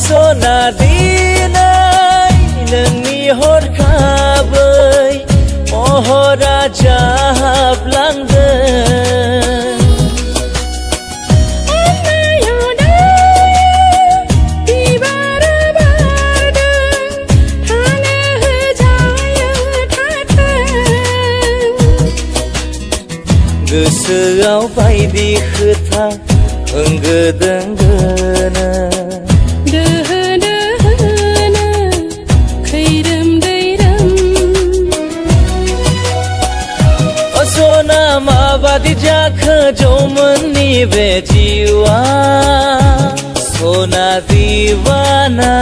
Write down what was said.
सना दिनै नोंनि हरखाबै महरा जाहाबलांदों। गोसोआव बायदि खोथा होंगो दोंगोनो दोहो दोहोनो खैरोम दैरोम। सना माबादि जाखो जौमोननि बे जिउआ सना दीवाना।